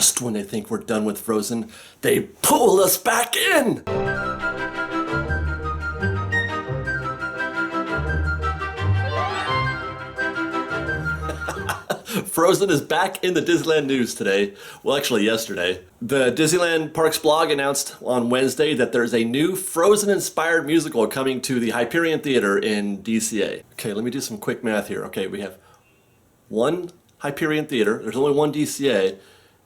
Just when they think we're done with Frozen, they pull us back in! Frozen is back in the Disneyland news today. Well, actually yesterday. The Disneyland Parks blog announced on Wednesday that there's a new Frozen-inspired musical coming to the Hyperion Theater in DCA. Okay, let me do some quick math here. Okay, we have one Hyperion Theater, there's only one DCA,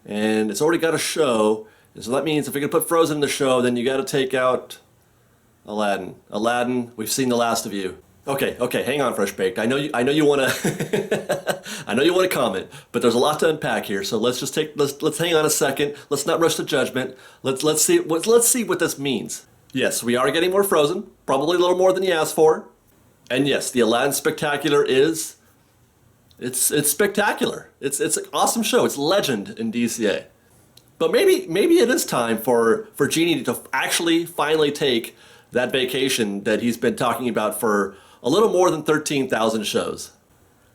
and it's already got a show. So that means if you're gonna put Frozen in the show, then you gotta take out Aladdin. Aladdin, we've seen the last of you. Okay, hang on, Fresh Baked. I know you wanna, I know you wanna comment, but there's a lot to unpack here. So let's hang on a second. Let's not rush to judgment. Let's see what this means. Yes, we are getting more Frozen, probably a little more than you asked for. And yes, the Aladdin Spectacular it's spectacular. It's an awesome show. It's legend in DCA. But maybe it is time for Genie to actually finally take that vacation that he's been talking about for a little more than 13,000 shows.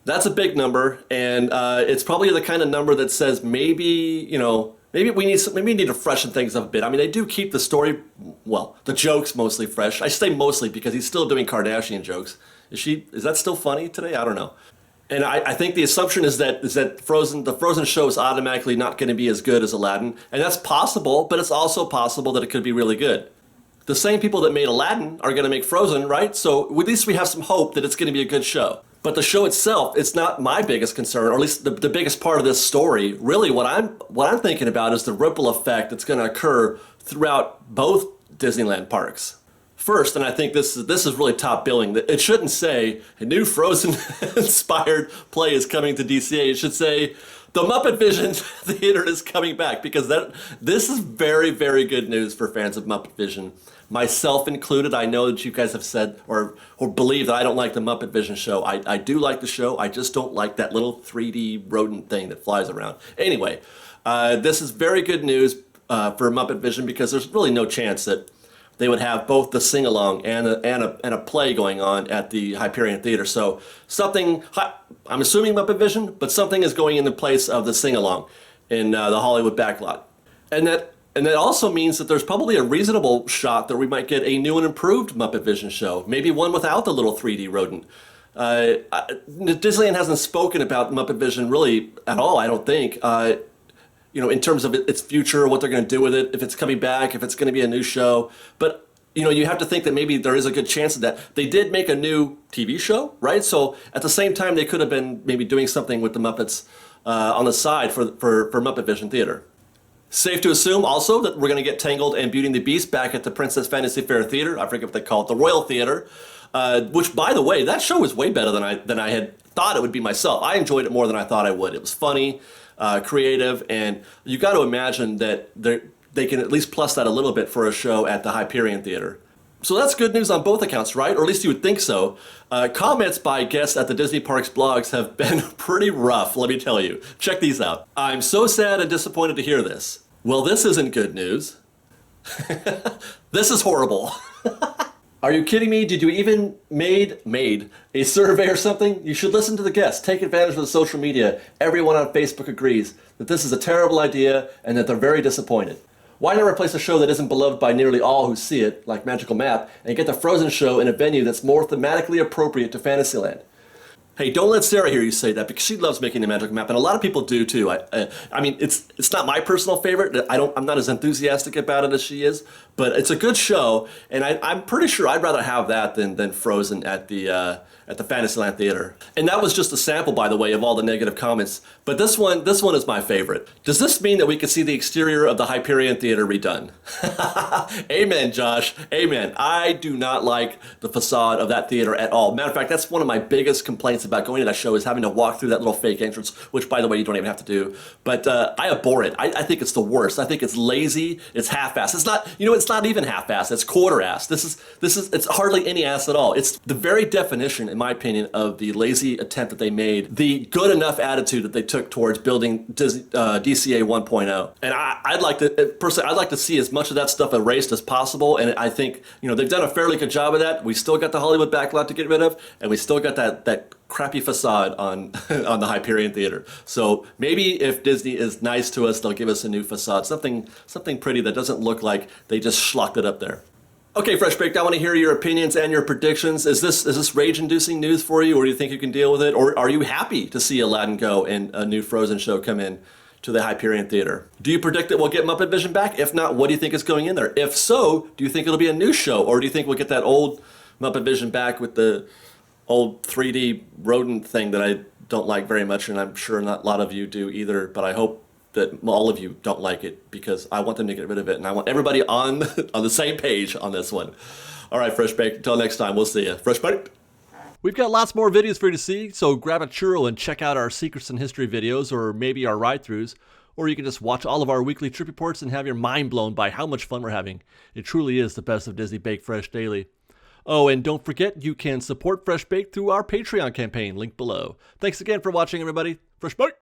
That's a big number, and it's probably the kind of number that says maybe we need to freshen things up a bit. I mean, they do keep the story, well, the jokes mostly fresh. I say mostly because he's still doing Kardashian jokes. Is that still funny today? I don't know. And I think the assumption is that the Frozen show is automatically not going to be as good as Aladdin, and that's possible, but it's also possible that it could be really good. The same people that made Aladdin are going to make Frozen, right? So at least we have some hope that it's going to be a good show. But the show itself, it's not my biggest concern, or at least the biggest part of this story. Really, what I'm thinking about is the ripple effect that's going to occur throughout both Disneyland parks. First, and I think this is really top billing, that it shouldn't say a new Frozen-inspired play is coming to DCA. It should say the Muppet Vision Theater is coming back, because this is very, very good news for fans of Muppet Vision. Myself included. I know that you guys have said or believe that I don't like the Muppet Vision show. I do like the show. I just don't like that little 3D rodent thing that flies around. Anyway, this is very good news for Muppet Vision, because there's really no chance that they would have both the sing-along and a play going on at the Hyperion Theater. So something, I'm assuming Muppet Vision, but something is going in the place of the sing-along in the Hollywood backlot. And that also means that there's probably a reasonable shot that we might get a new and improved Muppet Vision show, maybe one without the little 3D rodent. Disneyland hasn't spoken about Muppet Vision really at all, I don't think. In terms of its future, what they're going to do with it, if it's coming back, if it's going to be a new show. But, you have to think that maybe there is a good chance of that. They did make a new TV show, right? So at the same time, they could have been maybe doing something with the Muppets on the side for Muppet Vision Theater. Safe to assume also that we're going to get Tangled and Beauty and the Beast back at the Princess Fantasy Fair Theater. I forget what they call it, the Royal Theater. Which, by the way, that show was way better than I had thought it would be myself. I enjoyed it more than I thought I would. It was funny. Creative, and you got to imagine that they can at least plus that a little bit for a show at the Hyperion Theater. So that's good news on both accounts, right? Or at least you would think so. Comments by guests at the Disney Parks blogs have been pretty rough, let me tell you. Check these out. I'm so sad and disappointed to hear this. Well, this isn't good news. This is horrible. Are you kidding me? Did you even made a survey or something? You should listen to the guests. Take advantage of the social media. Everyone on Facebook agrees that this is a terrible idea and that they're very disappointed. Why not replace a show that isn't beloved by nearly all who see it, like Magical Map, and get the Frozen show in a venue that's more thematically appropriate to Fantasyland? Hey, don't let Sarah hear you say that, because she loves making the Magical Map, and a lot of people do too. I mean, it's not my personal favorite. I'm not as enthusiastic about it as she is, but it's a good show, and I'm pretty sure I'd rather have that than Frozen at the Fantasyland Theater. And that was just a sample, by the way, of all the negative comments. But this one is my favorite. Does this mean that we could see the exterior of the Hyperion Theater redone? Amen, Josh. Amen. I do not like the facade of that theater at all. Matter of fact, that's one of my biggest complaints about going to that show, is having to walk through that little fake entrance, which, by the way, you don't even have to do. But I abhor it. I think it's the worst. I think it's lazy. It's half-assed. It's not even half-assed. It's quarter-assed. It's hardly any ass at all. It's the very definition, in my opinion, of the lazy attempt that they made, the good enough attitude that they took towards building DCA 1.0. And I'd like to, personally, I'd like to see as much of that stuff erased as possible. And I think, they've done a fairly good job of that. We still got the Hollywood backlot to get rid of, and we still got that crappy facade on on the Hyperion Theater. So maybe if Disney is nice to us, they'll give us a new facade, something pretty that doesn't look like they just schlocked it up there. Okay, Fresh Baked, I want to hear your opinions and your predictions. Is this rage-inducing news for you, or do you think you can deal with it? Or are you happy to see Aladdin go and a new Frozen show come in to the Hyperion Theater? Do you predict that we'll get Muppet Vision back? If not, what do you think is going in there? If so, do you think it'll be a new show, or do you think we'll get that old Muppet Vision back with the old 3D rodent thing that I don't like very much, and I'm sure not a lot of you do either, but I hope that all of you don't like it, because I want them to get rid of it, and I want everybody on the same page on this one. All right, Fresh Baked, until next time, we'll see you. Fresh Baked. We've got lots more videos for you to see, so grab a churro and check out our Secrets in History videos, or maybe our ride-throughs, or you can just watch all of our weekly trip reports and have your mind blown by how much fun we're having. It truly is the best of Disney Baked Fresh Daily. Oh, and don't forget, you can support Fresh Baked through our Patreon campaign, link below. Thanks again for watching, everybody. Fresh Baked!